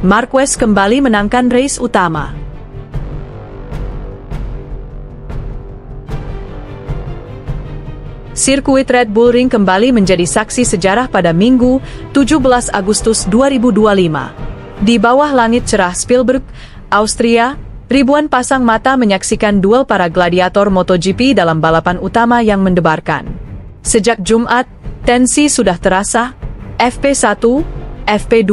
Marquez kembali menangkan race utama. Sirkuit Red Bull Ring kembali menjadi saksi sejarah pada Minggu, 17 Agustus 2025. Di bawah langit cerah Spielberg, Austria, ribuan pasang mata menyaksikan duel para gladiator MotoGP dalam balapan utama yang mendebarkan. Sejak Jumat, tensi sudah terasa, FP1, FP2,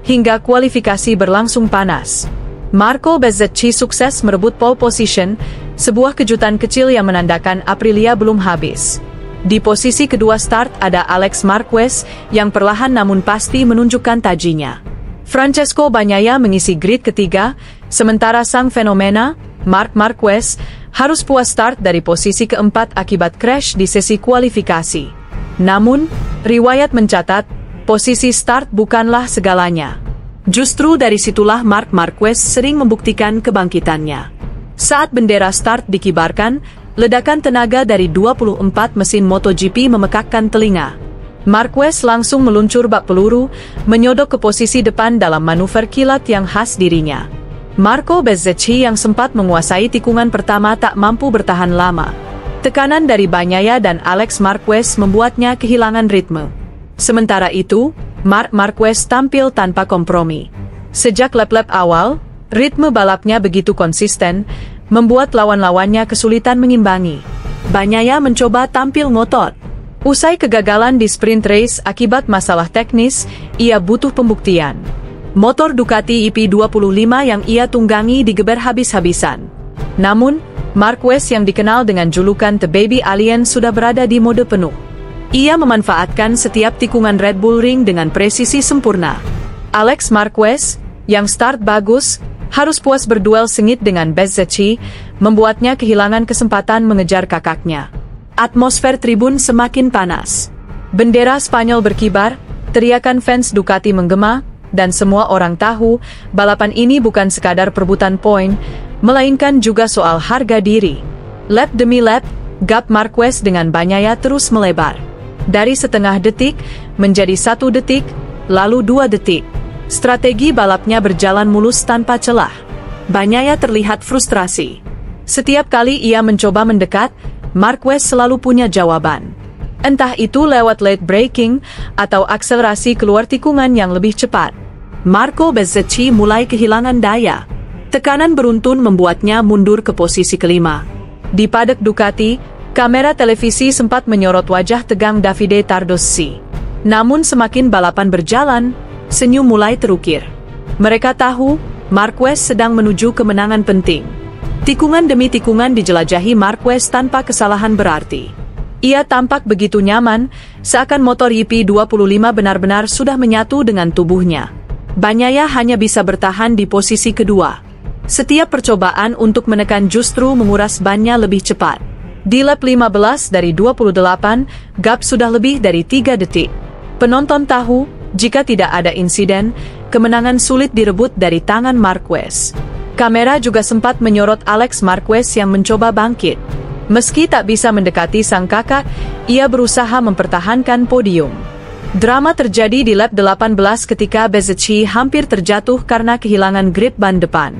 hingga kualifikasi berlangsung panas. Marco Bezzecchi sukses merebut pole position, sebuah kejutan kecil yang menandakan Aprilia belum habis. Di posisi kedua start ada Alex Marquez yang perlahan namun pasti menunjukkan tajinya. Francesco Bagnaia mengisi grid ketiga, sementara sang fenomena, Marc Marquez, harus puas start dari posisi keempat akibat crash di sesi kualifikasi. Namun, riwayat mencatat, posisi start bukanlah segalanya. Justru dari situlah Marc Marquez sering membuktikan kebangkitannya. Saat bendera start dikibarkan, ledakan tenaga dari 24 mesin MotoGP memekakkan telinga. Marquez langsung meluncur bak peluru, menyodok ke posisi depan dalam manuver kilat yang khas dirinya. Marco Bezzecchi yang sempat menguasai tikungan pertama tak mampu bertahan lama. Tekanan dari Bagnaia dan Alex Marquez membuatnya kehilangan ritme. Sementara itu, Marc Marquez tampil tanpa kompromi. Sejak lap-lap awal, ritme balapnya begitu konsisten, membuat lawan-lawannya kesulitan mengimbangi. Bagnaia mencoba tampil ngotot. Usai kegagalan di sprint race akibat masalah teknis, ia butuh pembuktian. Motor Ducati IP25 yang ia tunggangi digeber habis-habisan. Namun, Marquez yang dikenal dengan julukan The Baby Alien sudah berada di mode penuh. Ia memanfaatkan setiap tikungan Red Bull Ring dengan presisi sempurna. Alex Marquez, yang start bagus, harus puas berduel sengit dengan Bezzecchi, membuatnya kehilangan kesempatan mengejar kakaknya. Atmosfer tribun semakin panas. Bendera Spanyol berkibar, teriakan fans Ducati menggema, dan semua orang tahu, balapan ini bukan sekadar perebutan poin, melainkan juga soal harga diri. Lap demi lap, gap Marquez dengan Bagnaia terus melebar. Dari setengah detik, menjadi 1 detik, lalu 2 detik. Strategi balapnya berjalan mulus tanpa celah. Bagnaia terlihat frustrasi. Setiap kali ia mencoba mendekat, Marquez selalu punya jawaban. Entah itu lewat late braking, atau akselerasi keluar tikungan yang lebih cepat. Marco Bezzecchi mulai kehilangan daya. Tekanan beruntun membuatnya mundur ke posisi kelima. Di paddock Ducati, kamera televisi sempat menyorot wajah tegang Davide Tardozzi. Namun semakin balapan berjalan, senyum mulai terukir. Mereka tahu, Marquez sedang menuju kemenangan penting. Tikungan demi tikungan dijelajahi Marquez tanpa kesalahan berarti. Ia tampak begitu nyaman, seakan motor IP25 benar-benar sudah menyatu dengan tubuhnya. Bagnaia hanya bisa bertahan di posisi kedua. Setiap percobaan untuk menekan justru menguras bannya lebih cepat. Di lap 15 dari 28, gap sudah lebih dari 3 detik. Penonton tahu, jika tidak ada insiden, kemenangan sulit direbut dari tangan Marquez. Kamera juga sempat menyorot Alex Marquez yang mencoba bangkit. Meski tak bisa mendekati sang kakak, ia berusaha mempertahankan podium. Drama terjadi di lap 18 ketika Bezzecchi hampir terjatuh karena kehilangan grip ban depan.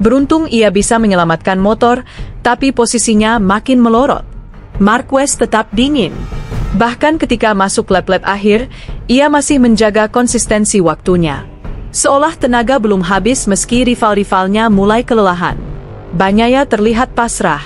Beruntung ia bisa menyelamatkan motor, tapi posisinya makin melorot. Marquez tetap dingin. Bahkan ketika masuk lap-lap akhir, ia masih menjaga konsistensi waktunya. Seolah tenaga belum habis meski rival-rivalnya mulai kelelahan. Bagnaia terlihat pasrah.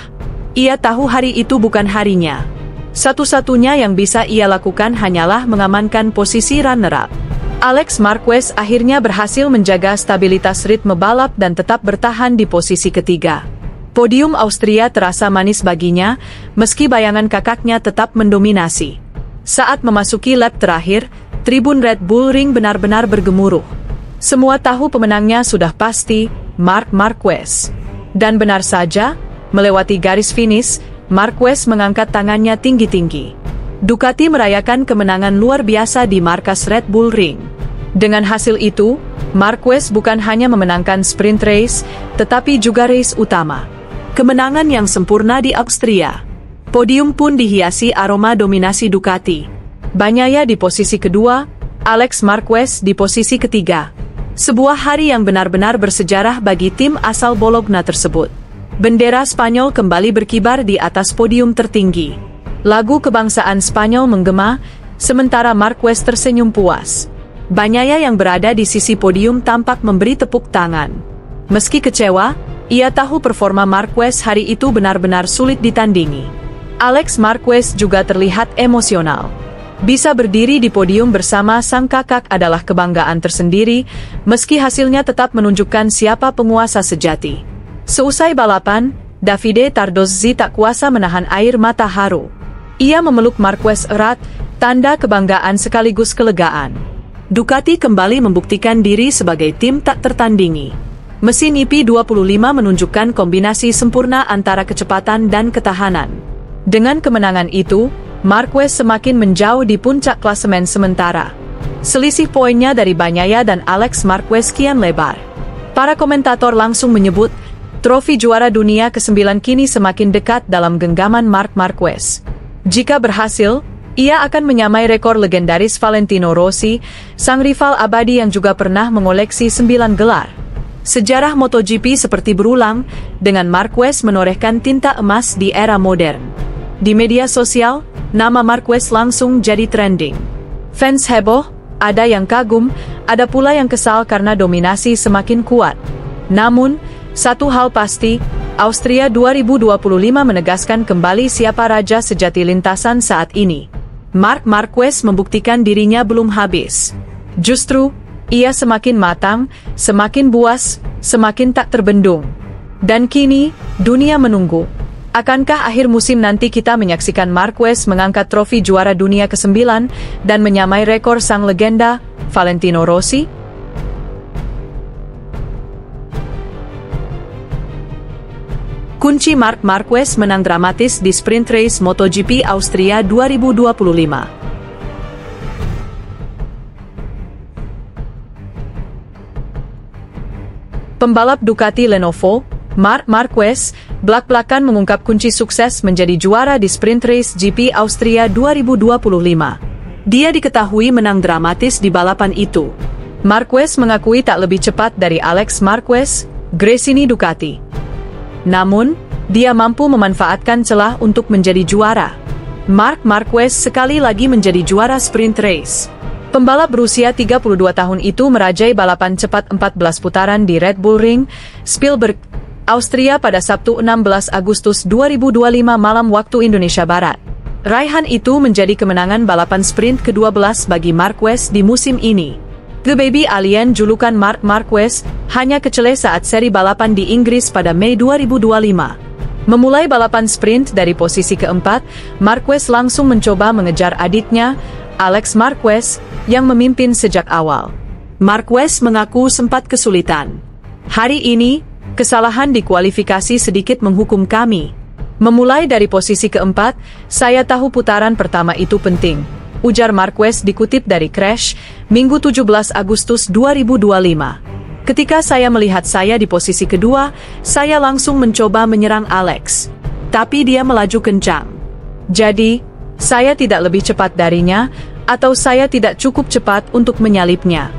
Ia tahu hari itu bukan harinya. Satu-satunya yang bisa ia lakukan hanyalah mengamankan posisi runner-up. Alex Marquez akhirnya berhasil menjaga stabilitas ritme balap dan tetap bertahan di posisi ketiga. Podium Austria terasa manis baginya, meski bayangan kakaknya tetap mendominasi. Saat memasuki lap terakhir, tribun Red Bull Ring benar-benar bergemuruh. Semua tahu pemenangnya sudah pasti, Marc Marquez. Dan benar saja, melewati garis finish, Marquez mengangkat tangannya tinggi-tinggi. Ducati merayakan kemenangan luar biasa di markas Red Bull Ring. Dengan hasil itu, Marquez bukan hanya memenangkan sprint race, tetapi juga race utama. Kemenangan yang sempurna di Austria. Podium pun dihiasi aroma dominasi Ducati. Bagnaia di posisi kedua, Alex Marquez di posisi ketiga. Sebuah hari yang benar-benar bersejarah bagi tim asal Bologna tersebut. Bendera Spanyol kembali berkibar di atas podium tertinggi. Lagu kebangsaan Spanyol menggema, sementara Marquez tersenyum puas. Bagnaia yang berada di sisi podium tampak memberi tepuk tangan. Meski kecewa, ia tahu performa Marquez hari itu benar-benar sulit ditandingi. Alex Marquez juga terlihat emosional. Bisa berdiri di podium bersama sang kakak adalah kebanggaan tersendiri, meski hasilnya tetap menunjukkan siapa penguasa sejati. Seusai balapan, Davide Tardozzi tak kuasa menahan air mata haru. Ia memeluk Marquez erat, tanda kebanggaan sekaligus kelegaan. Ducati kembali membuktikan diri sebagai tim tak tertandingi. Mesin IP25 menunjukkan kombinasi sempurna antara kecepatan dan ketahanan. Dengan kemenangan itu, Marquez semakin menjauh di puncak klasemen sementara. Selisih poinnya dari Bagnaia dan Alex Marquez kian lebar. Para komentator langsung menyebut, trofi juara dunia ke-9 kini semakin dekat dalam genggaman Marc Marquez. Jika berhasil, ia akan menyamai rekor legendaris Valentino Rossi, sang rival abadi yang juga pernah mengoleksi 9 gelar. Sejarah MotoGP seperti berulang, dengan Marquez menorehkan tinta emas di era modern. Di media sosial, nama Marquez langsung jadi trending. Fans heboh, ada yang kagum, ada pula yang kesal karena dominasi semakin kuat. Namun, satu hal pasti, Austria 2025 menegaskan kembali siapa raja sejati lintasan saat ini. Marc Marquez membuktikan dirinya belum habis. Justru, ia semakin matang, semakin buas, semakin tak terbendung. Dan kini, dunia menunggu. Akankah akhir musim nanti kita menyaksikan Marquez mengangkat trofi juara dunia ke-9 dan menyamai rekor sang legenda, Valentino Rossi? Kunci Marc Marquez menang dramatis di sprint race MotoGP Austria 2025. Pembalap Ducati Lenovo, Marc Marquez, belak-belakan mengungkap kunci sukses menjadi juara di sprint race GP Austria 2025. Dia diketahui menang dramatis di balapan itu. Marquez mengakui tak lebih cepat dari Alex Marquez, Gresini Ducati. Namun, dia mampu memanfaatkan celah untuk menjadi juara. Marc Marquez sekali lagi menjadi juara sprint race. Pembalap berusia 32 tahun itu merajai balapan cepat 14 putaran di Red Bull Ring, Spielberg, Austria pada Sabtu 16 Agustus 2025 malam waktu Indonesia Barat. Raihan itu menjadi kemenangan balapan sprint ke-12 bagi Marquez di musim ini. The Baby Alien julukan Marc Marquez hanya kecele saat seri balapan di Inggris pada Mei 2025. Memulai balapan sprint dari posisi keempat, Marquez langsung mencoba mengejar adiknya, Alex Marquez, yang memimpin sejak awal. Marquez mengaku sempat kesulitan. Hari ini, kesalahan di kualifikasi sedikit menghukum kami. Memulai dari posisi keempat, saya tahu putaran pertama itu penting, ujar Marquez dikutip dari Crash, Minggu 17 Agustus 2025. Ketika saya melihat saya di posisi kedua, saya langsung mencoba menyerang Alex. Tapi dia melaju kencang. Jadi, saya tidak lebih cepat darinya, atau saya tidak cukup cepat untuk menyalipnya.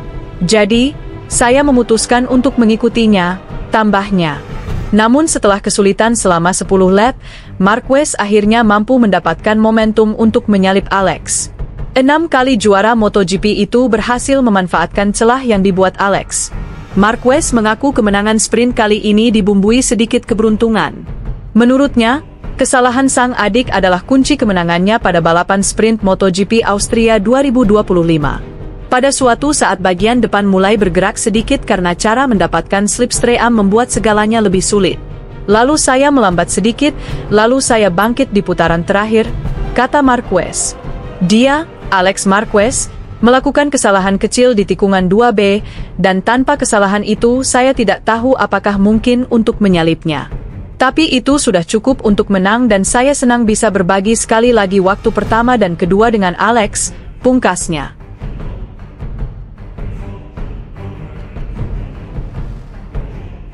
Jadi, saya memutuskan untuk mengikutinya, tambahnya. Namun setelah kesulitan selama 10 lap, Marquez akhirnya mampu mendapatkan momentum untuk menyalip Alex. 6 kali juara MotoGP itu berhasil memanfaatkan celah yang dibuat Alex. Marquez mengaku kemenangan sprint kali ini dibumbui sedikit keberuntungan. Menurutnya, kesalahan sang adik adalah kunci kemenangannya pada balapan sprint MotoGP Austria 2025. Pada suatu saat bagian depan mulai bergerak sedikit karena cara mendapatkan slipstream membuat segalanya lebih sulit. Lalu saya melambat sedikit, lalu saya bangkit di putaran terakhir, kata Marquez. Dia, Alex Marquez, melakukan kesalahan kecil di tikungan 2B, dan tanpa kesalahan itu saya tidak tahu apakah mungkin untuk menyalipnya. Tapi itu sudah cukup untuk menang dan saya senang bisa berbagi sekali lagi waktu pertama dan kedua dengan Alex, pungkasnya.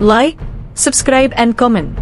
Like, subscribe and comment.